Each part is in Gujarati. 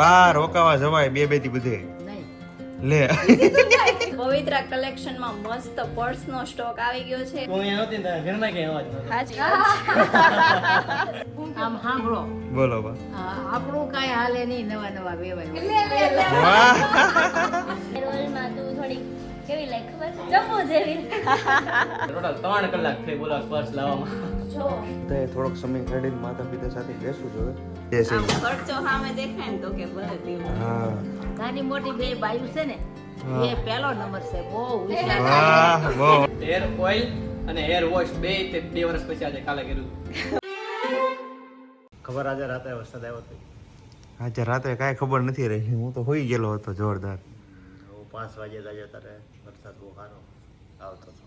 બાર રોકાવા જવાય બે થી બધે લે પવિત્રા કલેક્શન માં મસ્ત પર્સ નો સ્ટોક આવી ગયો છે. હું અહીંયા નહોતી ને ઘરમાં કઈ અવાજ નહોતો. હાજી આમ સાંભળો બોલો બા આપણું કાંઈ હાલે નહીં નવા નવા વેવાય વાહ રોલમાં તું થોડી કેવી લાગે ખબર છે જમ્બો જેવી ટોટલ 3 કલાક થઈ બોલો પર્સ લાવવામાં. જો તો થોડોક સમય કાઢીને માતા પિતા સાથે બેસવું જોઈએ બેસે આમ ખર્ચો સામે દેખાય ને તો કે ભલે દેવું. હા નાની મોટી બે બાયું છે ને હા. એ પહેલો નંબર છે બહુ હોશિયાર વાહ બહુ હેર ઓઇલ અને હેર વોશ બે વર્ષ પછી આજે કાલે કર્યું. ખબર આજે રાતે વરસાદ આવ્યો હતો. આજે રાતે કાંઈ ખબર નથી રહી હું તો હોઈ ગયેલો હતો જોરદાર હું 5 વાગે જાજો ત્યારે વરસાદ બહુ સારો આવતો હતો.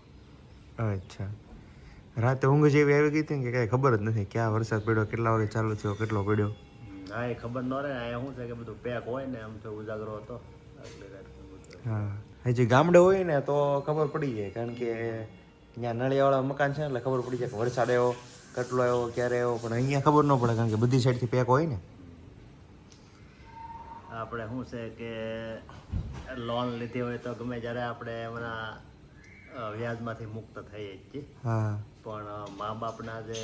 અચ્છા રાતે ઊંઘ જેવી આવી ગઈ હતી ને કે કાંઈ ખબર જ નથી ક્યાં વરસાદ પડ્યો કેટલા વાગે ચાલુ થયો કેટલો પડ્યો હા એ ખબર ન રહે અહીંયા શું છે કે બધું પેક હોય ને આમ તો ઉજાગરો હતો એટલે હા હજી ગામડે હોય ને તો ખબર પડી જાય કારણ કે ત્યાં નળિયાવાળા મકાન છે ને એટલે ખબર પડી જાય કે વરસાદ આવ્યો કેટલો આવ્યો ક્યારે આવ્યો પણ અહીંયા ખબર ન પડે કારણ કે બધી સાઈડથી પેક હોય ને આપણે શું છે કે લોન લીધી હોય તો ગમે જ્યારે આપણે એમના વ્યાજમાંથી મુક્ત થઈએ જ છીએ હા પણ મા બાપના જે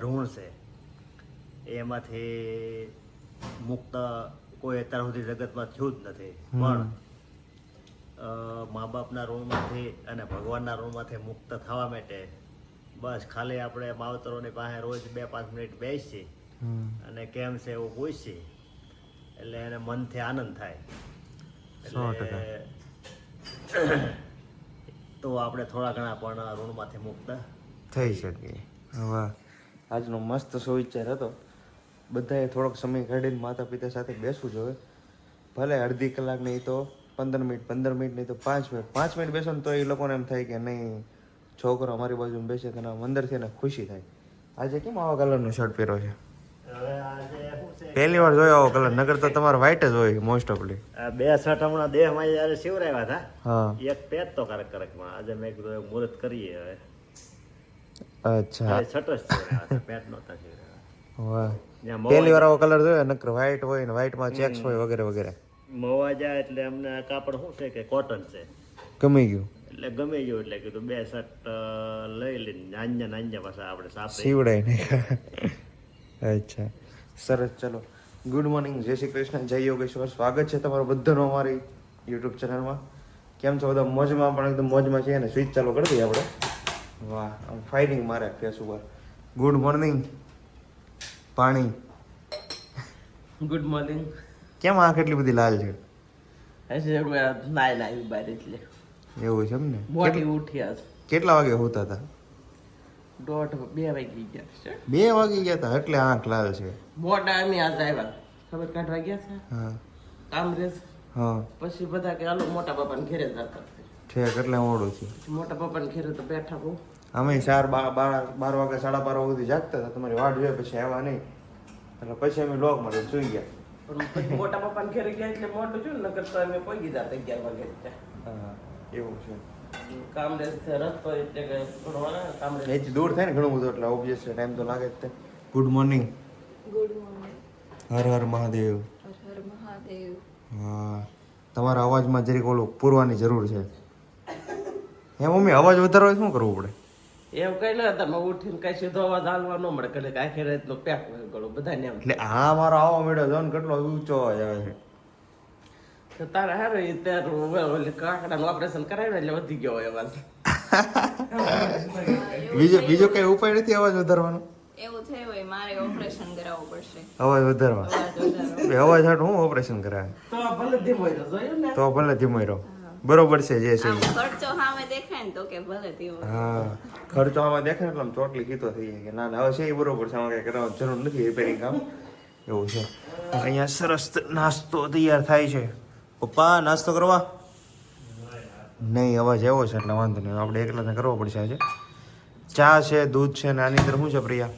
ઋણ છે એમાંથી મુક્ત કોઈ અત્યાર સુધી જગતમાં થયું જ નથી પણ મા બાપના ઋણમાંથી અને ભગવાનના ઋણમાંથી મુક્ત થવા માટે બસ ખાલી આપણે માવતરોની પાસે રોજ 2-5 મિનિટ બેસીએ અને કેમ છે એવું પૂછીએ એટલે એને મનથી આનંદ થાય 100%. તો આપણે થોડા ઘણા પણ ઋણમાંથી મુક્ત થઈ શકે હવે આજનો મસ્ત સુવિચાર હતો બધાએ થોડોક સમય કાઢીને માતા પિતા સાથે બેસવું જોઈએ ભલે અડધી કલાક નહીં તો 15 મિનિટ 15 મિનિટ નહીં તો 5 મિનિટ 5 મિનિટ બેસો ને તો એ લોકોને એમ થાય કે નહીં છોકરો અમારી બાજુ બેસે કે ના અંદરથી એને ખુશી થાય આજે કેમ આવા કલરનો શર્ટ પહેર્યો છે હવે આજે શું છે પહેલી વાર જોયો આવો કલર નગર તો તમારો વ્હાઈટ જ હોય મોસ્ટ ઓફલી આ બે શર્ટ હમણાં દેહમાં જ્યારે શિવરાવ્યા હતા હા એક પેટ તો કરકમાં આજે મેં કીધું એક મુહૂર્ત કરીએ હવે અચ્છા શર્ટ જ શિવરાવ્યા હતા પેટ નહોતા શિવરાવ્યા વાહ જ્યાં પહેલી વાર આવો કલર જોયો નકર વ્હાઈટ હોય ને વ્હાઈટમાં ચેક્સ હોય વગેરે વગેરે મવા જાય એટલે અમને આ કાપડ શું છે કે કોટન છે ગમી ગયું એટલે ગમે ગયું એટલે કીધું બે શર્ટ લઈ લઈને નાન્યા પાછા આપણે સાપે સીવડાય ને અચ્છા સરસ ચલો ગુડ મોર્નિંગ જય શ્રી કૃષ્ણ જય યોગેશ્વર સ્વાગત છે તમારું બધાનું અમારી યુટ્યુબ ચેનલમાં કેમ છો બધા મોજમાં પણ એકદમ મોજમાં છે અને સ્વિચ ચાલુ કરી દઈએ આપણે વાહ આમ ફાઇટિંગ મારે ફેસ ઉપર ગુડ મોર્નિંગ પાણી ગુડ મોર્નિંગ કેમ આ કેટલી બધી લાલ છે નાય નાય બહાર એટલે એવું છે એમ ને મોટી ઉઠ્યા છે કેટલા વાગે હોતા હતા 2 વાગી ગયા છે 2 વાગી ગયા હતા એટલે આંખ લાલ છે મોટા અમે આજ આવ્યા ખબર કાઢવા ગયા છે હા કામરેજ હા પછી બધા કે હાલો મોટા બાપાને ઘેરે જતા ઠેક એટલે મોડું છે મોટા બાપાને ઘેરે તો બેઠા બહુ અમે 12 વાગે 12:30 સુધી જાગતા હતા તમારી વાટ જોઈ પછી આવ્યા નહીં એટલે પછી અમે લોક માટે સુઈ ગયા પણ પછી મોટા બાપાને ઘેરે ગયા એટલે મોટું છું ને નકર તો અમે પહોંચી જતા 11 વાગે હા એવું છે કામરેજ રસ્તો એટલે કે થોડો કામરેજ અહીંથી દૂર થાય ને ઘણું બધું એટલે ઓબ્વિયસલી ટાઈમ તો લાગે જ તે good morning good morning. Har Har Mahadev Har Har Mahadev. હા તમારા અવાજમાં જરીક ઓલું પૂરવાની જરૂર છે હે મમ્મી અવાજ વધારવો હોય શું કરવું પડે એવું કઈ ના તમે ઉઠીને કઈ સીધો અવાજ હાલવા ન મળે એટલે આખી રાત નો પેક હોય ગળો બધાને એમ એટલે આ મારો આવો મેળો જો ને કેટલો ઊંચો અવાજ આવે છે તો તારે હારું એ તારું કાકડાનું ઓપરેશન કરાવ્યું એટલે વધી ગયો હોય અવાજ બીજો કઈ ઉપાય નથી અવાજ વધારવાનો એવું થયું હોય મારે ઓપરેશન કરાવવું પડશે. અવાજ વધારવા અવાજ વધારો. અવાજ હાટું હું ઓપરેશન કરાવે તો ભલે ધીમો રહ્યો જોયું ને તો ભલે ધીમો રહો બરોબર છે જે છે આમ ખર્ચો સામે દેખાય ને તો કે ભલે દેવું. હા ખર્ચો આમાં દેખાય ને એટલે આમ ચોટલી કીધો થઈ જાય કે ના ના હવે છે એ બરોબર છે આમાં કઈ કરવાની જરૂર નથી રિપેરિંગ કામ એવું છે અહીંયા સરસ નાસ્તો તૈયાર થાય છે પપ્પા નાસ્તો કરવા નહીં અવાજ એવો છે એટલે વાંધો નહીં આપણે એકલાને કરવો પડશે આજે ચા છે દૂધ છે ને આની અંદર શું છે પ્રિયા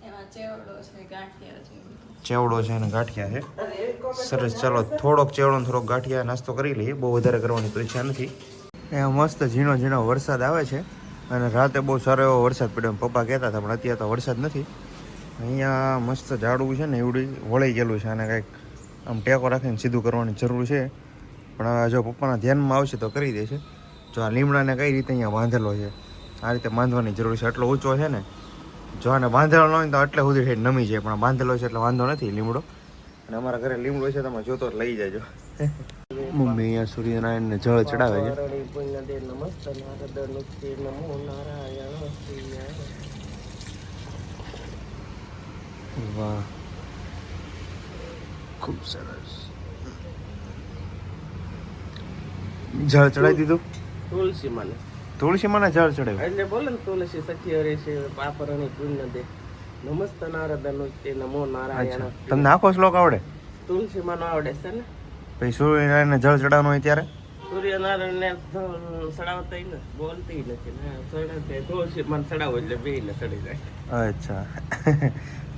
એમાં ચેવડો છે ગાંઠિયા છે બધું. ચેવડો છે અને ગાંઠિયા છે સરસ ચાલો થોડોક ચેવડો ને થોડોક ગાંઠિયા નાસ્તો કરી લઈએ બહુ વધારે કરવાની તો ઈચ્છા નથી અહીંયા મસ્ત ઝીણો ઝીણો વરસાદ આવે છે અને રાતે બહુ સારો એવો વરસાદ પડ્યો પપ્પા કહેતા હતા પણ અત્યારે તો વરસાદ નથી અહીંયા મસ્ત ઝાડવું છે ને એવડું વળી ગયેલું છે અને કંઈક આમ ટેકો રાખીને સીધું કરવાની જરૂર છે. પણ હવે જો પપ્પાના ધ્યાનમાં આવશે તો કરી દેશે. જો આ લીમડાને કઈ રીતે અહીંયા બાંધેલો છે, આ રીતે બાંધવાની જરૂર છે. એટલો ઊંચો છે ને, જો આને બાંધેલો ન હોય તો એટલે સુધી હેઠ નમી જાય, પણ બાંધેલો છે એટલે વાંધો નથી લીમડો. અને અમારા ઘરે લીમડો છે, તમે જોતો જ લઈ જાજો. મમ્મી અહીંયા સૂર્યનારાયણને જળ ચડાવે છે. વાહ, ખૂબ સરસ. જળ ચડાવી દીધું. તુલસી માને તુલસી માને જળ ચડાવ્યું. એટલે બોલે ને તુલસી સખી હરે છે પાપરણી પુણ્ય દે નમસ્ત નારદનો તે નમો નારાયણ. તમને આખો શ્લોક આવડે? તુલસી માનો આવડે છે ને. પછી સૂર્યનારાયણને જળ ચડાવવાનું હોય ત્યારે સૂર્યનારાયણ ને ચડાવતા ને બોલતી નથી ને ચડાવતા તુલસી માન ચડાવો એટલે બે ને ચડી જાય. અચ્છા,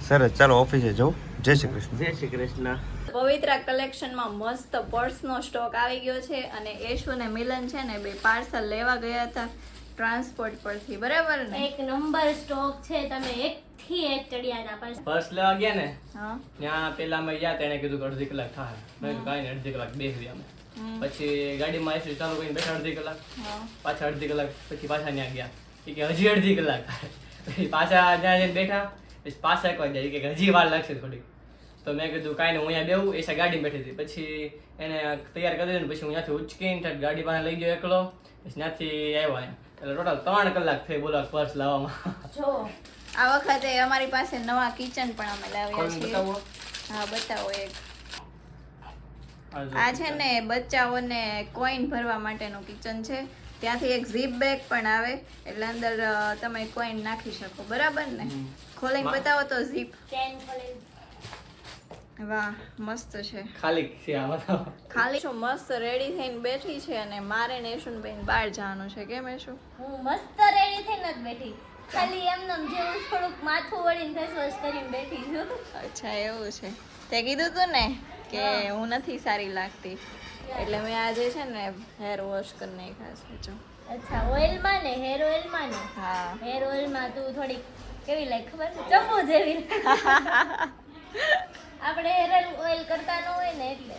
સરસ. ચાલો ઓફિસે જવું. જય શ્રી કૃષ્ણ. જય શ્રી કૃષ્ણ. પવિત્રા કલેક્શનમાં મસ્ત પર્સનો સ્ટોક આવી ગયો છે અને યશુ ને મિલન છે ને બે પાર્સલ લેવા ગયા હતા ટ્રાન્સપોર્ટ પરથી, બરાબર ને? એક નંબર સ્ટોક છે. તમે એક થી એક ચડિયા હતા પણ પર્સ લેવા ગયા ને હા, ત્યાં પેલા અમે ગયા તેને કીધું કે અડધી કલાક થાય. મેં કીધું કાંઈ નહીં, અડધી કલાક બેસી અમે. પછી ગાડીમાં આવીશું ચાલુ કરીને બેઠા અડધી કલાક, હા. પાછા અડધી કલાક પછી પાછા ત્યાં ગયા. એ કે હજી અડધી કલાક. પછી પાછા ત્યાં જઈને બેઠા, પછી પાછા એક વાગ્યા. એ કે હજી વાર લાગશે થોડી. તો મેં કીધું કાંઈ નહીં, હું અહીંયા બેહું. એસા ગાડી બેઠી હતી. પછી એને તૈયાર કરી દીધું. પછી હું ત્યાંથી ઉચકીને ગાડી પાસે લઈ ગયો એકલો. પછી ત્યાંથી આવ્યો અહીંયા. એટલે ટોટલ 3 કલાક થઈ બોલો પર્સ લાવવામાં. જો આ વખતે અમારી પાસે નવા કિચન પણ અમે લાવ્યા કોણ છીએ. બતાવો? હા, બતાવો. એક આ જો આ છે ને બચ્ચાઓને કોઈન ભરવા માટેનું કિચન છે. ત્યાંથી એક ઝીપ બેગ પણ આવે, એટલે અંદર તમે કોઈન નાખી શકો, બરાબર ને? ખોલીને બતાવો તો ઝીપ. ચેન ખોલી. વાહ, મસ્ત છે. ખાલી છે આ બતાવો. ખાલી શું મસ્ત રેડી થઈને બેઠી છે અને મારે ને યશુનબેન બહાર જવાનું છે. કેમ યશુ? હું મસ્ત રેડી થઈને જ બેઠી. ખાલી એમનેમ જેવું થોડુંક માથું વળીને ફેસ વોશ કરીને બેઠી છું. અચ્છા, એવું છે. તે કીધું તું ને કે હું નથી સારી લાગતી, એટલે મેં આજે છે ને હેર વોશ કરી નાખ્યા છે. જો અચ્છા, ઓઇલમાં ને હેર ઓઇલમાં ને હા, હેર ઓઇલમાં તું થોડીક કેવી લાગે ખબર છે? ચંપુ જેવી લાગે. આપણે હેર ઓઇલ કરતા ન હોય ને એટલે.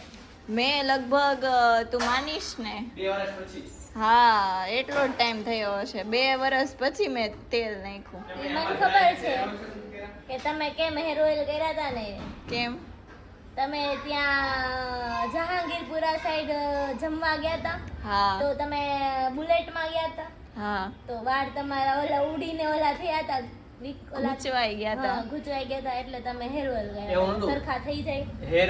મેં લગભગ તું માનીશ ને 2 વર્ષ પછી હા એટલો જ ટાઈમ થયો હશે. 2 વર્ષ પછી મેં તેલ નાખ્યું. એ મને ખબર છે કે તમે કેમ હેર ઓઇલ કર્યા હતા ને. કેમ? તમે ત્યાં જહાંગીરપુરા સાઈડ જમવા ગયા હતા, હા તો તમે બુલેટમાં ગયા હતા, હા, તો વાળ તમારા ઓલા ઉડીને ઓલા થયા હતા, ગૂંચવાઈ ગયા હતા. હા, ગૂંચવાઈ ગયા હતા, એટલે તમે હેર ઓઇલ એવું ગયા નહોતું. સરખા થઈ જાય. હેર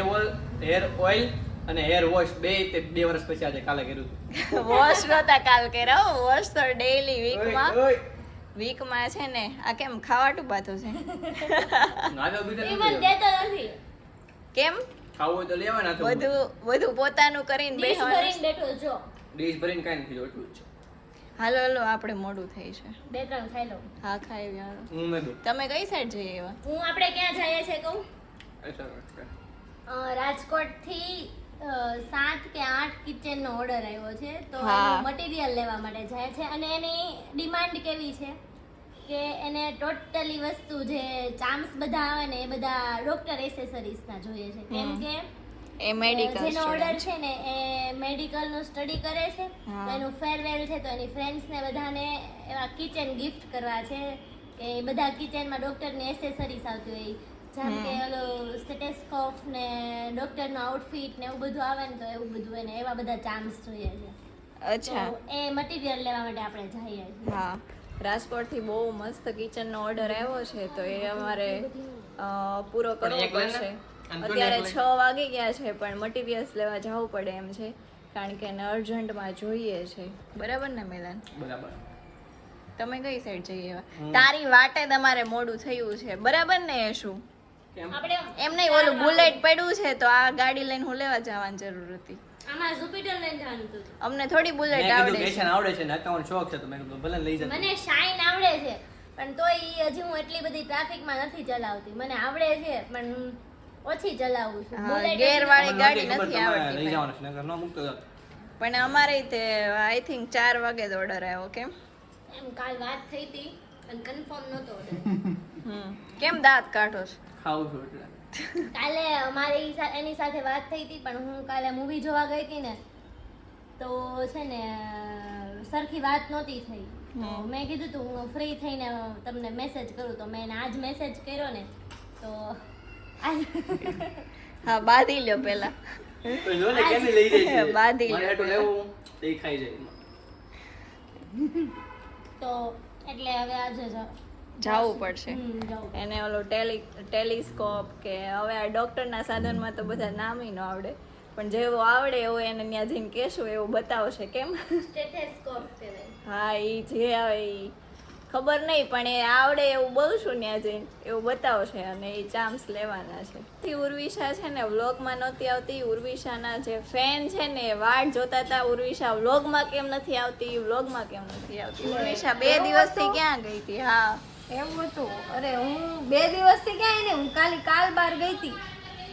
ઓઇલ અને હેર વોશ બે તે 2 વર્ષ પછી આજે કાલે કર્યું હતું. વોશ નહોતા કાલ કર્યા, વોશ તો ડેઈલી વીકમાં. ઓય, વીકમાં છે ને આ કેમ ખાવાટું બાતું છે? નાનો બીજો એ નથી મને કર્યો. દેતો નથી. કેમ? ખાવું હોય તો લેવાના તો બધું પોતાનું કરીને ડીશ બેસવાનું. ભરીને બેઠો જો. ડીશ ભરીને કાંઈ નથી જોઈતું જ છે. હાલો હાલો, આપણે મોડું થઈ છે. 2-3 ખાઈ લઉં. હા, ખાઈ ગયા. હું નથી. તમે કઈ સાઈડ જઈએ એવા? આપણે ક્યાં જઈએ છે કહું? અચ્છા, રાજકોટથી 7 કે 8 કિચનનો ઓર્ડર આવ્યો છે, તો હા. એનું મટીરિયલ લેવા માટે જાય છે. અને એની ડિમાન્ડ કેવી છે કે એને ટોટલી વસ્તુ જે ચામ્સ બધા આવે ને એ બધા ડોક્ટર એસેસરીઝના જોઈએ છે, કેમ કે એ મેડિકલ જેનો ઓર્ડર સ્ટુડન્ટ. છે ને એ મેડિકલનું સ્ટડી કરે છે, હા. તો એનું ફેરવેલ છે, તો એની ફ્રેન્ડ્સને બધાને એવા કિચન ગિફ્ટ કરવા છે કે બધા કિચનમાં ડોક્ટરની એસેસરીઝ આવતી હોય, જેમ કે ઓલો સ્ટેટેસ્કોપ ને ડોક્ટરનો આઉટફિટ ને એવું બધું આવે ને, તો એવું બધું એને એવા બધા ચામ્સ જોઈએ છે. અચ્છા, તો એ મટીરિયલ લેવા માટે આપણે જઈએ છીએ. હા. રાજકોટથી બહુ મસ્ત કિચનનો ઓર્ડર આવ્યો છે, તો એ અમારે પૂરો કરવો એક લઈને? પડશે. અને અત્યારે એક 6 વાગી ગયા છે, પણ મટીરિયલ્સ લેવા જવું પડે એમ છે, કારણ કે એને અર્જન્ટમાં જોઈએ છે. બરાબર ને મિલન? બરાબર. તમે કઈ સાઈડ જઈએ એવા? તારી વાટે તમારે મોડું થયું છે, બરાબર ને? શું કેમ? આપણે એમ નહીં, ઓલું બુલેટ પડ્યું છે, તો આ ગાડી લઈને હું લેવા જવાની જરૂર હતી. આમાં જુપિટર લઈને જવાનું હતું. અમને થોડી મેં બુલેટ કીધું આવડે બેસન છે. આવડે છે ને અકાઉન્ટ શોખ છે તો મેં કીધું ભલે લઈ જતો. મને શાઇન આવડે છે, પણ તોય હજી હું એટલી બધી ટ્રાફિકમાં નથી ચલાવતી. મને આવડે છે પણ ઓછી ચલાવું છું. હા, બુલેટ ગેરવાળી મને ગાડી નહોતી ખબર નથી તમારે આવડતી લઈ ભાઈ. જવાનું છે નકર ન મૂકતો જાત. પણ અમારે તે આઈ થિંક 4 વાગે જ ઓર્ડર આવ્યો. કેમ? એમ કાલ વાત થઈ હતી પણ કન્ફર્મ નહોતો order. કેમ દાંત કાઢો છો? ખાવું છું એટલે કાલે મારી એની સાથે વાત થઈ હતી, પણ હું કાલે મૂવી જોવા ગઈ હતી ને તો છે ને સરખી વાત નહોતી થઈ. તો મેં કીધું તું હું ફ્રી થઈને તમને મેસેજ કરું, તો મેં એને આજ મેસેજ કર્યો ને તો હા બાંધી લ્યો પેલા. તો જો ને કેમ લઈ જાય છે બાંધી મારે લ્યો હાટું લેવું તો ઈ ખાઈ જાય. તો એટલે હવે આજે જાવું પડશે જાવું. એને ઓલો ટેલિસ્કોપ કે હવે આ ડોક્ટરના સાધનમાં તો બધા નામ ય ન આવડે, પણ જેવું આવડે એવું એને ત્યાં જઈને કહેશું એવું બતાવશે. કેમ? સ્ટેથેસ્કોપ કહેવાય. હા એ જે આવે એ ખબર નહીં, પણ એ આવડે એવું બોલશું ત્યાં જઈને એવું બતાવશે અને એ ચાન્સ લેવાના છે. ઉર્વિશા છે ને વ્લોગમાં નહોતી આવતી. ઉર્વિશાના જે ફેન છે ને એ વાટ જોતા હતા ઉર્વિશા વ્લોગમાં કેમ નથી આવતી, વ્લોગમાં કેમ નથી આવતી. ઉર્વિશા 2 દિવસથી ક્યાં ગઈ હતી? હા એવું હતું. અરે હું 2 દિવસથી ક્યાંય નહીં, હું કાલ બાર ગઈ હતી.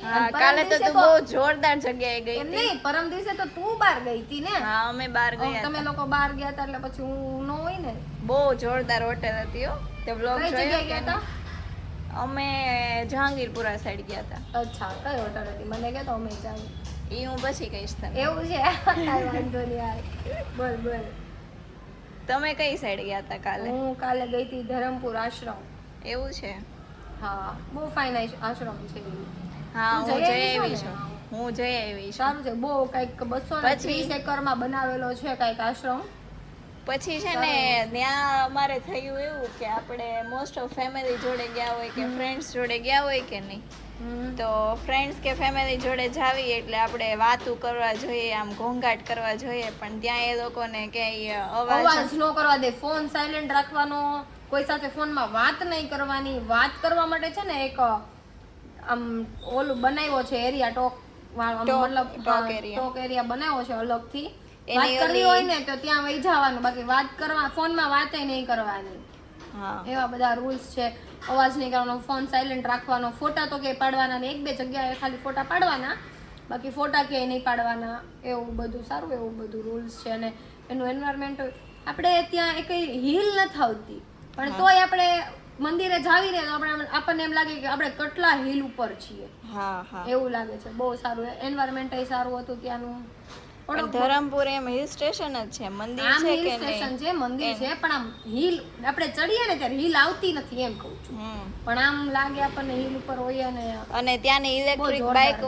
હા કાલે તો તું બહુ જોરદાર જગ્યાએ ગઈ એમ હતી. નહીં, પરમ દિવસે તો તું બાર ગઈ હતી ને. હા અમે બહાર ગયા તમે હતા. લોકો બાર ગયા હતા એટલે પછી હું ન હોય ને. બહુ જોરદાર હોટેલ હતી હો. તે વ્લોગ કઈ જોયો જગ્યાએ કે ગયા નહીં? અમે જહાંગીરપુરા સાઈડ ગયા હતા. અચ્છા, કઈ હોટલ હતી મને કે તો અમે જાઉં. એ હું પછી કહીશ તને. એવું છે? કાંઈ વાંધો નહીં યાર. બોલ બોલ. તમે કઈ સાઈડ ગયા હતા કાલે? હું કાલે ગઈ હતી ધરમપુર આશ્રમ. એવું છે? હા બહુ ફાઇન આશ્રમ છે. હા તું હું જઈ જઈ આવી આવી છો છું. ને? હું જઈ આવી છું. સારું છે. બહુ કઈક 230 એકરમાં બનાવેલો છે કઈક આશ્રમ. પછી છે ને ત્યાં અમારે થયું એવું કે આપણે મોસ્ટ ઓફ ફેમિલી જોડે ગયા હોય કે ફ્રેન્ડ્સ જોડે ગયા હોય કે નહીં, તો ફ્રેન્ડ્સ કે ફેમિલી જોડે જાવી એટલે આપણે વાતું કરવા જોઈએ, આમ ઘોંઘાટ કરવા જોઈએ, પણ ત્યાં એ લોકોને ક્યાંય અવાજ અવાજ ન કરવા દે, ફોન સાયલેન્ટ રાખવાનો, કોઈ સાથે ફોનમાં વાત નહીં કરવાની. વાત કરવા માટે છે ને એક આમ ઓલું બનાવ્યો છે એરિયા, ટોક મતલબ talk area. ટોક એરિયા બનાવ્યો છે અલગથી. એની વાત કરવી ઓલી- હોય ને તો ત્યાં વહી જવાનું, બાકી વાત કરવા ફોનમાં વાતે નહીં કરવાની. હા એવા બધા રૂલ્સ છે. અવાજ નહીં કરવાનો, ફોન સાયલેન્ટ રાખવાનો, ફોટા તો ક્યાંય પાડવાના નહીં, 1-2 જગ્યાએ ખાલી ફોટા પાડવાના, બાકી ફોટા ક્યાંય નહીં પાડવાના. એવું બધું સારું, એવું બધું રૂલ્સ છે. અને એનું એન્વાયરમેન્ટ આપણે ત્યાં એક હિલ નથી આવતી, પણ તોય આપણે મંદિરે જાવીને તો આપણને એમ લાગે કે આપણે કેટલા હિલ ઉપર છીએ, હા હા. એવું લાગે છે. બહુ સારું એન્વાયરમેન્ટ સારું હતું ત્યાંનું. પણ ધરમપુર એમ હિલ સ્ટેશન જ છે, મંદિર આમ છે હિલ કે સ્ટેશન નહીં? છે, મંદિર છે, પણ આમ હિલ આપણે ચડીએ ને ત્યારે હિલ આવતી નથી એમ કહું છું. પણ આમ લાગે આપણને હિલ ઉપર હોઈએ ને. અને ત્યાંની ઇલેક્ટ્રિક જોરદાર બાઇક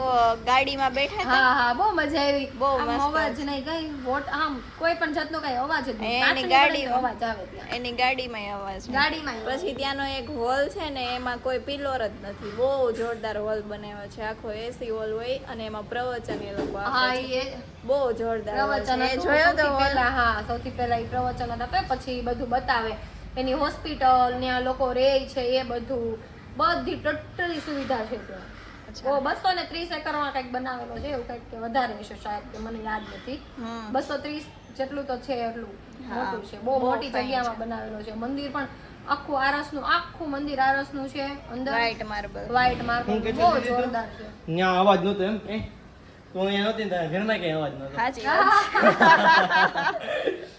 ગાડીમાં બેઠા હતા. હા હા બહુ મજા આવી. બહુ આમ મસ્ત અવાજ નહીં કઈ આમ કોઈ પણ જાતનો કઈ અવાજ જ નહીં. એની કાચની ગાડી પડે તો અવાજ આવે ત્યાં. એની ગાડીમાં અવાજ નહીં. ગાડીમાં પછી ત્યાંનો એક હોલ છે ને એમાં કોઈ પિલોર જ નથી, બહુ જોરદાર હોલ બનાવ્યો છે, આખો એસી હોલ હોય અને એમાં પ્રવચન એ લોકો હા આપે છે. એ બહુ જોરદાર hall પ્રવચન છે. એ હતું જોયો તો સૌથી hall? પહેલા. હા સૌથી પહેલા એ પ્રવચન હતા, પછી બધું બતાવે એની હોસ્પિટલ, ત્યાં લોકો રહે છે એ બધું, બધી ટોટલી સુવિધા છે ત્યાં. ઓ 230 એકરમાં કંઈક બનાવેલો છે, એવું કંઈક કે વધારે હશે શાયદ, કે મને યાદ નથી. 230 જેટલું તો છે, એટલું મોટું છે. બહુ મોટી જગ્યામાં બનાવેલો છે. મંદિર પણ આખું મંદિર આરસનું છે. અંદર White marble. વ્હાઈટ માર્બલ, બહુ જોરદાર છે. ત્યાં અવાજ નહોતો એમ કે તો અહીંયા નહોતી ને તારા ઘરમાં કઈ અવાજ નહોતો. સાચી વાત છે.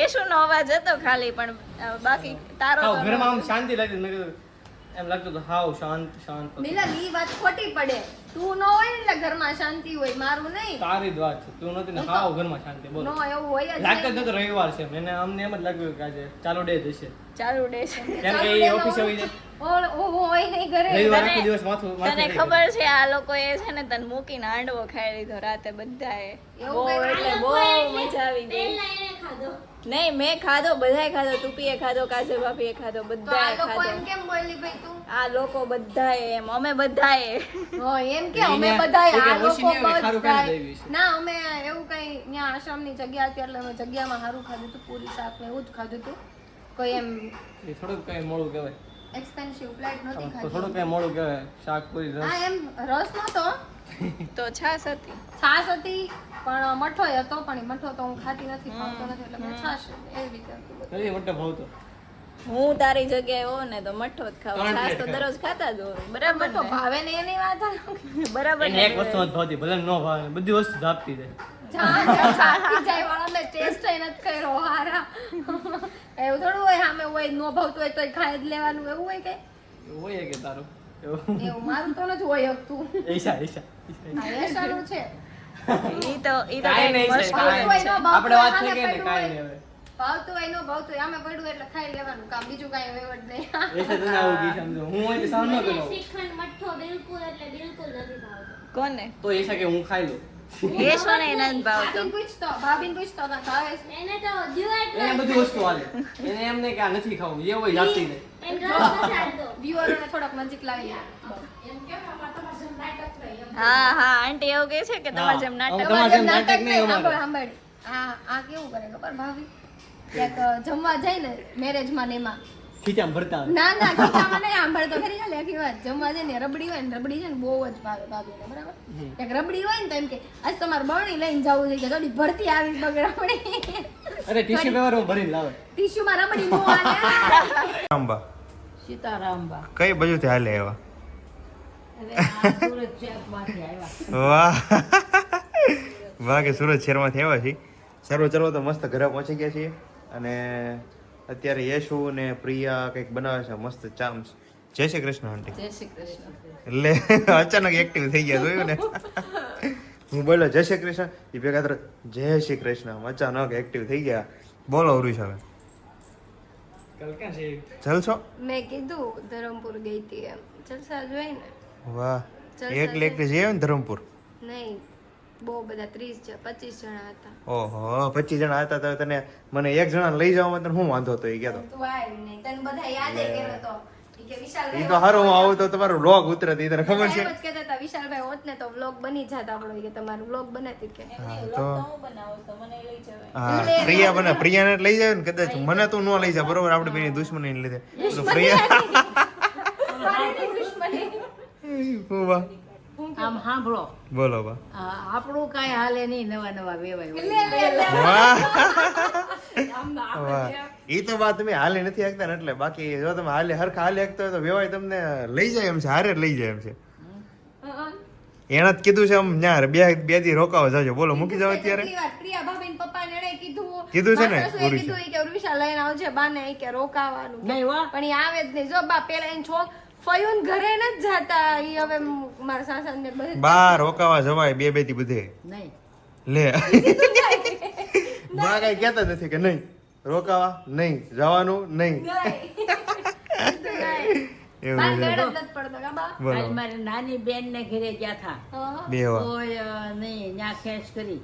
એ શું નો અવાજ હતો ખાલી, પણ બાકી તારો હાવ તો ઘરમાં આમ શાંતિ લાગતી. મેં કીધું એમ લાગતું હતું હાવ શાંત શાંત. મિલન ઈ વાત ખોટી પડે. તું ન હોય ને એટલે ઘરમાં શાંતિ હોય, મારું નહીં. તારી જ વાત છે, તું નહોતી ને હાવ ઘરમાં શાંતિ. બોલ નો એવું હોય જ લાગતું જ નહીં. નહોતું રવિવાર છે. મને અમને એમ જ લાગ્યું કે આજે ચાલુ ડે હશે, ચાલુ ડે છે. કેમ કે એ ઓફિસે હોય જાય. હોય નહીં ઘરે. રવિવાર આખો દિવસ માથું તને માથું ખબર છે આ લોકો એ છે ને તને મૂકીને હાંડવો ખાઈ લીધો રાતે બધાએ. એવું બહુ કંઈ એટલે બહુ મજા આવી ગઈ. પહેલા એને ખાધો. નહીં મેં ખાધો, બધાએ ખાધો, તુપીએ ખાધો, કાજલ ભાભીએ ખાધો, તો આ બધાએ લોકો ખાધો. એમ કેમ બોલી ભાઈ તું? આ લોકો બધાએ એમ, અમે બધાએ. એમ કે અમે એને બધાય એ કે આ લોકો ઓછી નહીં આવે, ખારું ખાઈને બધાય. દેવી છે. ના અમે એવું કઈ ત્યાં આશ્રમની જગ્યા હતી એટલે અમે જગ્યામાં સારું ખાધું હતું, પૂરી શાક ને એવું જ ખાધું હતું. કોઈ એમ એ થોડુંક કઈ મોડું કહેવાય, એક્સપેન્સિવ પ્લેટ નહોતી તો ખાધી. થોડુંક કઈ મોડું કહેવાય. શાક પૂરી રસ. હા એમ રસ નહોતો, તો છાસ હતી. છાશ હતી, પણ મઠોય હતો, પણ ઈ મઠો તો હું ખાતી નથી, ખાવતો નથી, એટલે મેં છાશ એવી રીતે હતું બધું. નથી મોટો ભાવતો. હું તારી જગ્યાએ હોઉં ને તો મઠ્ઠો જ ખાવ, ત્રણ છાસ તો plate દરરોજ ખાતા જ હોય, બરાબર મઠો ને? ભાવે ને એની વાત અલગ. બરાબર એને ને? એક વસ્તુ જ ભાવતી, ભલે ન ભાવે બધી વસ્તુ ધાપતી જાય. જાણ ખાતી જાય વાળાને ટેસ્ટ નથી કર્યો હારા. એવું થોડું હોય, સામે હોય નો ભાવતું હોય તોય ખાઈ જ લેવાનું, એવું હોય કે? એવું હોય કે તારું એવું મારું તો નથી હોય શકતું. ઈશા ઈશા આ યશાનું છે. ઈ તો કાંઈ નહીં મસ્ત છે, કાંઈ હોય. નહીં. આપણે વાત થઈ ગઈ ને કાંઈ નહીં હવે. ભાવતું હોય ન ભાવતું હોય, આમે પડ્યું એટલે ખાઈ લેવાનું કામ, બીજું કાંઈ વહીવટ નહીં. એસે તને આવું કી સમજો હું હોય તો સહન ન મને કરું શ્રીખંડ મઠ્ઠો બિલકુલ એટલે બિલકુલ નથી ભાવતો. કોને તો ઈશા કે હું ખાઈ લઉં યશોને નથી ભાવતો. ભાભીને પૂછતો હતા, ભાવે છે? એને તો દિવાળી એને બધી વસ્તુ હાલે એને એમ નહીં કે આ નથી ખાવું જે હોય જાતી નહીં એમ રસ નથી આવતો. વ્યુઅરોને થોડાક નજીક લાવી લે. હા હા આંટી એવું કહે છે કે તમારે જેમ નાટક તમારે જેમ નાટક નહીં અમારે. સાંભળ. આ કેવું કરે ખબર ભાભી? ક્યાંક જમવા જાય ને મેરેજમાં ને એમાં, ખીચામાં ભરતા હોય. ના ના ખીચામાં નહીં, સાંભળ તો ખરી ચાલે આખી વાત. જમવા જાય ને રબડી હોય ને, રબડી છે ને બહુ જ ભાવે ભાભીને, બરાબર? ક્યાંક રબડી હોય ને તો એમ કે આજ તમારે બરણી લઈને જવું છે કે થોડી ભરતી આવી બગડાવણી. અરે ટીશ્યુ પેપર હું ભરીને લાવે ટીશ્યુમાં રબડી નો આલે. અંબા સીતારામબા કઈ બાજુથી હાલે એવા? અરે આ સુરત શહેરમાંથી આવ્યા. વાહ વાહ કે સુરત શહેરમાંથી આવ્યા છીએ. સારું ચલો તો મસ્ત ઘરે પહોંચી ગયા છીએ અને અત્યારે યશુ ને પ્રિયા કંઈક બનાવે છે મસ્ત ચામ્સ. જય શ્રી કૃષ્ણ આંટી. જય શ્રી કૃષ્ણ. એટલે અચાનક એક્ટિવ થઈ ગયા જોયું ને. હું બોલ્યો જય શ્રી કૃષ્ણ એ ભેગા તરત જય શ્રી કૃષ્ણ અચાનક એક્ટિવ થઈ ગયા. બોલો અરુષ હવે કાલ ક્યાં છે જલસો. મેં કીધું ધરમપુર ગઈ હતી એમ, જલસા જોઈ ને. વાહ જલસા એકલી એકલી જઈએ ને ધરમપુર. નહીં બહુ બધા 30 25 જણા હતા. ઓહો 25 જણા હતા તો તને મને એક જણા લઈ જવામાં તને શું વાંધો હતો એ કહેતો. તું આય નહીં, તને બધા યાદ કર્યો તો ઈ કે વિશાલભાઈ એ તો હારું હું આવું તો તમારો વ્લોગ ઉતરે એ તને ખબર છે. એમ જ કહેતા હતા વિશાલભાઈ હોત ને તો વ્લોગ બની જાત આપણો, ઈ કે તમારો વ્લોગ બનાતી કે. હા તો હું બનાવો તો મને લઈ જવાય. હા પ્રિયા પ્રિયાને જ લઈ જાય ને કદાચ મને તું ન લઈ જા બરોબર આપણે બેની દુશ્મની ને લીધે તો પ્રિયા મારી દુશ્મની. વાહ આમ સાંભળો બોલો બા આપણું કાંઈ હાલે નહીં, નવા નવા વેવાય હોય. વાહ વાહ ઈ તો વાત તમે હાલે નથી શકતા ને એટલે બાકી જો તમે હાલે હરખા હાલે શકતા હોય તો વેવાય તમને લઈ જાય એમ છે હારે લઈ જાય એમ છે. એણે જ કીધું છે આમ ન્યા બે દી રોકાવા જાજો બોલો મૂકી જાવ અત્યારે કેટલી વાર પ્રિયા ભાભીને પપ્પાને એણે કીધું છે ને મારા સાસુએ કીધું ઈ કે ઉર્વિશા લઈને આવજે બાને, ઈ કે રોકાવાનું કે. નહીં વાહ પણ ઈ આવે જ નહીં. જો બા પેલા એને છોક ફયુન ઘરે ન જ જાતા, ઈ હવે મારા સાસુને બધે બા રોકાવા જવાય બે થી બધે નહીં લે બા કઈ કહેતા નથી કે નહીં રોકાવા નહીં જવાનું નહીં એવું બાર છે. ગળે જ નથી પડતો કા બા. બોલો આજ મારી નાની બેન ને ઘરે ગયા હતા હા. બે વાર તોય નહીં ન્યા ખેંચ કરી,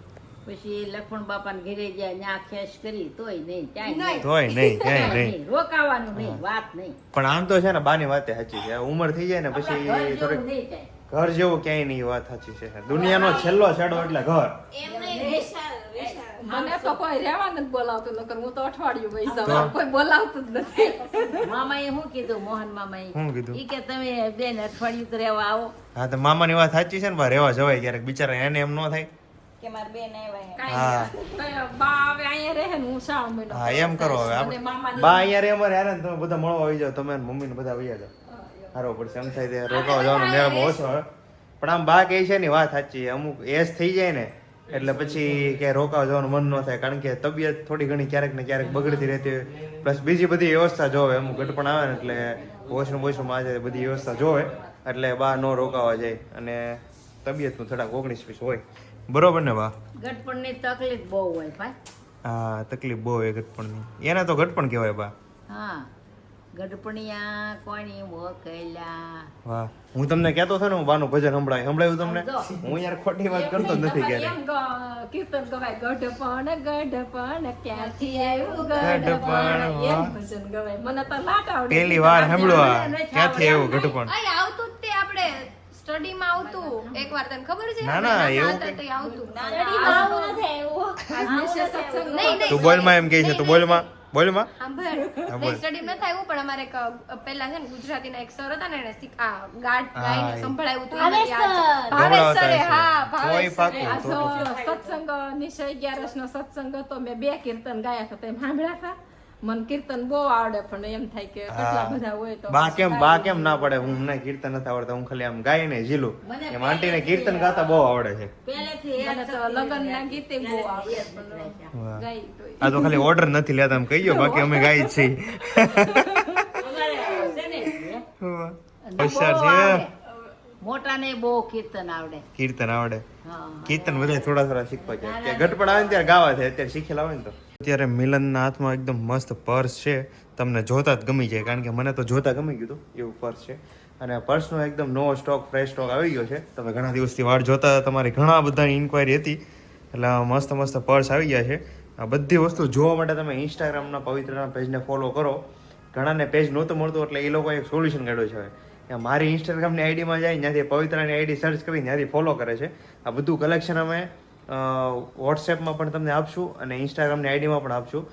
પછી લક્ષ્મણ બાપાને ઘરે ગયા ન્યા ખેંચ કરી તોય નહીં ક્યાંય નહીં. તોય નહીં ક્યાંય નહીં નહીં, રોકાવાનું નહીં, વાત નહીં. પણ આમ તો છે ને બાની વાતે સાચી છે ઉંમર થઈ જાય ને આપણા પછી ઘર જેવું થોડીક નહીં થાય. ઘર જેવું ક્યાંય નહીં વાત સાચી છે દુનિયાનો છેલ્લો છેડો એટલે ઘર. એમ નહીં વિશાલ વિશાલ મને તો કોઈ રહેવા નથી બોલાવતું, નકર હું તો અઠવાડિયું વહી તો? જાઉં, કોઈ બોલાવતું જ નથી. મામાએ શું કીધું, મોહન મામાએ શું કીધું? ઈ કે તમે બેન અઠવાડિયું તો રહેવા આવો. હા તો મામાની વાત સાચી છે ને બા રહેવા જવાય ક્યારેક બિચારા એને એમ ન થાય. કે માર બેન આવ્યા કાંઈ હા. નહીં. તો બા હવે અહીંયા રહે ને હું શ્રાવણ મહિનો હા એમ કરો હવે અને આપણે મામાની બા અહીંયા રે અમારે યાર તમે બધા મળવા આવી જાવ તમે ને મમ્મી ને બધા આવી જાવ સારો પડશે એમ થાય તે રોકાવા જવાનો મેળામાં ઓછો હોય. પણ આમ બા કહે છે ને વાત સાચી અમુક એજ થઈ જાય ને એટલે પછી કે રોકાવા જવાનું મન ન થાય કારણ કે તબિયત થોડી ઘણી ક્યારેક ને ક્યારેક બગડતી રહેતી હોય પ્લસ બીજી બધી વ્યવસ્થા જોવે અમુક ગટપણ આવે ને એટલે વોશરૂમ આજે બધી વ્યવસ્થા જોવે એટલે બા ન રોકાવા જાય અને તબિયતનું થોડાક 19-20 હોય બરોબર ને બા. ગટપણની તકલીફ બહુ હોય ભાઈ. હા તકલીફ બહુ હોય ગટપણની એને તો ગટપણ કહેવાય બા. હા ગડપણિયા કોણી મોકલ્યા. વાહ હું તમને કહેતો હતો ને હું બાનું ભજન સંભળાયું તમને હું યાર ખોટી વાત કરતો જ નથી ક્યારે. એમ કીર્તન ગવાય ગઢપણ ગઢપણ ક્યાંથી આવ્યું ગઢપણ, ગઢપણ એમ વાહ. ભજન ગવાય. મને તો લાટ આવડે. પહેલી વાર સાંભળ્યું આ ક્યાંથી એવું ગટપણ. અહીં આવતું જ તે આપણે સ્ટડીમાં આવતું એકવાર તને ખબર છે ના, ના, નાના એવું હતા કંઈ. તે આવતું સ્ટડીમાં આવું નથી આવ્યું. આજ નિશ્ચય સત્સંગ નહીં, નહીં, તું બોલમાં એમ કહે છે તું બોલમાં બોલમાં સાંભળ. હા, બોલ. નહીં, સ્ટડી નથી આવ્યું પણ અમારે એક પેલા છે ને ગુજરાતીના એક સર હતા ને એને ગાડ હા, ગાઈને એ. સંભળાવ્યું હતું. ભાવેશ મને યાદ છે. સર. ભાવેશ ગવડાવતા સરે, હશે. હા, તોય ભાવેશ પાકું, સરે. તો સત્સંગ નિશ્ચય 11 નો સત્સંગ હતો, મેં 2 કીર્તન ગાયા હતા, તેમ સાંભળ્યા હતા. મને કીર્તન બહુ આવડે પણ એમ થાય કે કેટલા બધા હોય તો બા કેમ ના પડે હું મને કીર્તન નથી આવડતા હું ખાલી આમ ગાઈને ઝીલું મને એમ આંટીને કીર્તન ગાતા બહુ આવડે છે. પહેલેથી એક મને તો લગ્નના ગીતે બહુ આવડે પણ વાહ. ગાઈ તોય. આ તો ખાલી ઓર્ડર નથી લેતા એમ કહી બાકી અમે ગાઈ જ છીએ. અમારે છે ને, બહુ હોશિયાર છે. આવડે. મોટાને બહુ કીર્તન આવડે. કીર્તન આવડે. હા. કીર્તન બધા થોડા થોડા શીખવા છે કે ગટપડ આવે ને ત્યારે ગાવા છે, અત્યારે શીખેલા હોય ને તો. અત્યારે મિલનના હાથમાં એકદમ મસ્ત પર્સ છે, તમને જોતા જ ગમી જાય, કારણ કે મને તો જોતા ગમી ગયું હતું એવું પર્સ છે. અને પર્સનો એકદમ નવો સ્ટોક, ફ્રેશ સ્ટોક આવી ગયો છે. તમે ઘણા દિવસથી વાટ જોતા હતા, તમારી ઘણા બધાની ઇન્ક્વાયરી હતી, એટલે આ મસ્ત મસ્ત પર્સ આવી ગયા છે. આ બધી વસ્તુ જોવા માટે તમે ઇન્સ્ટાગ્રામના પવિત્રના પેજને ફોલો કરો. ઘણાને પેજ નહોતું મળતું એટલે એ લોકોએ એક સોલ્યુશન કાઢ્યું છે હવે. કે મારી ઇન્સ્ટાગ્રામની આઈડીમાં જાય ત્યાંથી પવિત્રાની આઈડી સર્ચ કરી ત્યાંથી ફોલો કરે છે. આ બધું કલેક્શન અમે વોટ્સએપમાં પણ તમને આપશું અને ઇન્સ્ટાગ્રામની આઈડીમાં પણ આપશું,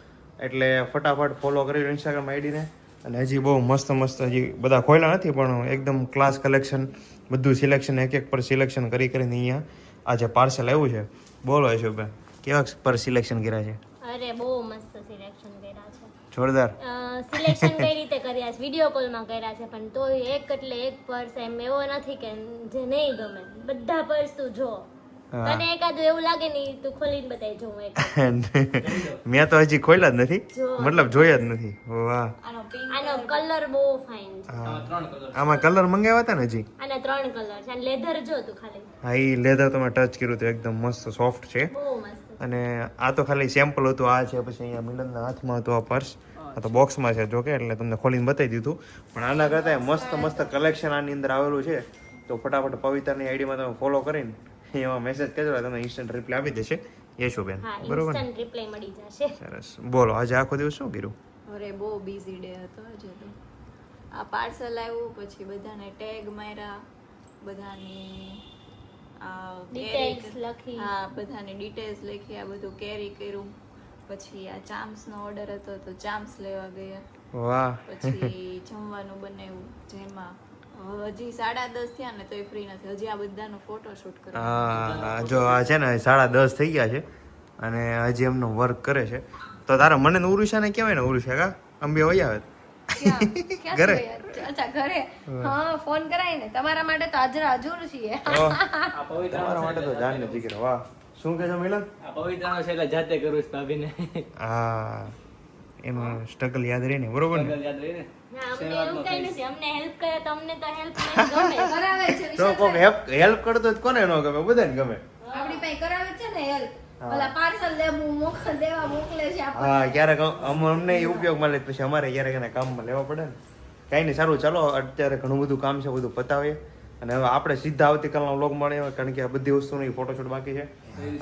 એટલે ફટાફટ ફોલો કરી લો ઇન્સ્ટાગ્રામ આઈડીને. અને હજી બહુ મસ્ત મસ્ત હજી બધા ખોલ્યા નથી, પણ એકદમ ક્લાસ કલેક્શન, બધું સિલેક્શન એક એક પર સિલેક્શન કરી કરીને અહીંયા આ જે પાર્સલ આવ્યું છે. બોલો યશુભાઈ, કેવા પર સિલેક્શન કર્યા છે? અરે બહુ મસ્ત સિલેક્શન કર્યા છે. જોરદાર. સિલેક્શન કઈ રીતે કર્યા છે? વિડીયો કોલમાં કર્યા છે, પણ તોય એક એટલે એક પર્સ એમ એવો નથી કે જે નહીં ગમે. બધા પર્સ તું જો, તને એકાદું એવું લાગે ને તું ખોલીને બતાવી જો. મેં તો હજી ખોલ્યા જ નથી, જો. મતલબ જોયા જ નથી. વાહ, આનો કલર બહુ ફાઇન છે. આમાં કલર મંગાવ્યા હતા ને હજી? આના 3 કલર છે અને લેધર જો તું ખાલી. હા, એ લેધર તમે ટચ કર્યું તો એકદમ મસ્ત સોફ્ટ છે. બહુ મસ્ત. અને આ તો ખાલી સેમ્પલ હતું, આ છે. પછી અહીંયા મિલનના હાથમાં હતું આ પર્સ, આ તો બોક્સમાં છે જોકે, એટલે તમને ખોલીને બતાવી દીધું. પણ આના કરતાં મસ્ત મસ્ત કલેક્શન આની અંદર આવેલું છે. તો ફટાફટ પવિત્રની આઈડીમાં તમે ફોલો કરીને એમાં મેસેજ કરજો, તમને ઇન્સ્ટન્ટ રિપ્લાય આપી દેશે યશુબેન. હા, બરોબર ને? ઇન્સ્ટન્ટ રિપ્લાય મળી જશે. સરસ. બોલો, આજે આખો દિવસ શું કર્યું? અરે બહુ બિઝી ડે હતો આજે તો. આ પાર્સલ આવ્યું, પછી બધાને ટેગ માર્યા, બધાની Details લખી. હા, બધાની ડિટેલ્સ લખી, આ બધું કેરી કર્યું. પછી આ ચામ્સનો ઓર્ડર હતો તો ચામ્સ લેવા ગયા. વાહ. પછી જમવાનું બનાવ્યું, જેમાં હજી 10:30 થયા ને તોય ફ્રી નથી. હજી આ બધાનો ફોટોશૂટ કરવા. હા, જો આ છે ને 10:30 થઈ ગયા છે અને હજી એમનું વર્ક કરે છે. તો તારા મને ને ઉરુષાને કહેવાય ને, ઉરુષા કા અંબે વહી આવે ઘરે. અચ્છા, ઘરે. હા, ફોન કરાય ને. તમારા માટે તો હાજરા હજુર છીએ. આ પવિત્ર તમારા માટે તો જાન ને જીગર. વાહ, શું કહે છો મિલન? આ પવિત્રનો છે એટલે જાતે કરું છું ભાભીને. હા, એનું સ્ટ્રગલ યાદ રહે ને, બરોબર ને? યાદ રહી ને. ના, અમને એવું કઈ નથી. અમને હેલ્પ કરે તો અમને તો હેલ્પ ગમે. કરાવે છે તો કોક હેલ્પ કરતો હોય તો કોને ન ગમે? બધાને ગમે. આપણી પાસે કરાવે છે ને હેલ્પ. ઓલા પાર્સલ દેવા મોકલે છે આપણને. હા, ક્યારેક અમને એ ઉપયોગમાં લે, પછી અમારે ક્યારેક એના કામમાં લેવા પડે ને. કાંઈ નહીં, સારું. ચાલો, અત્યારે ઘણું બધું કામ છે, બધું પતાવીએ અને હવે આપણે સીધા આવતીકાલના વ્લોગ મળીએ, કારણ કે આ બધી વસ્તુની ફોટોશૂટ બાકી છે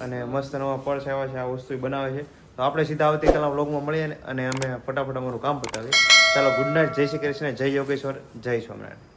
અને મસ્ત નવા પર્સ આવ્યા છે, આ વસ્તુ બનાવે છે. તો આપણે સીધા આવતીકાલના વ્લોગમાં મળીએ અને અમે ફટાફટ અમારું કામ પતાવીએ. ચાલો, ગુડ નાઇટ, જય શ્રી કૃષ્ણ, જય યોગેશ્વર, જય સ્વામિનારાયણ.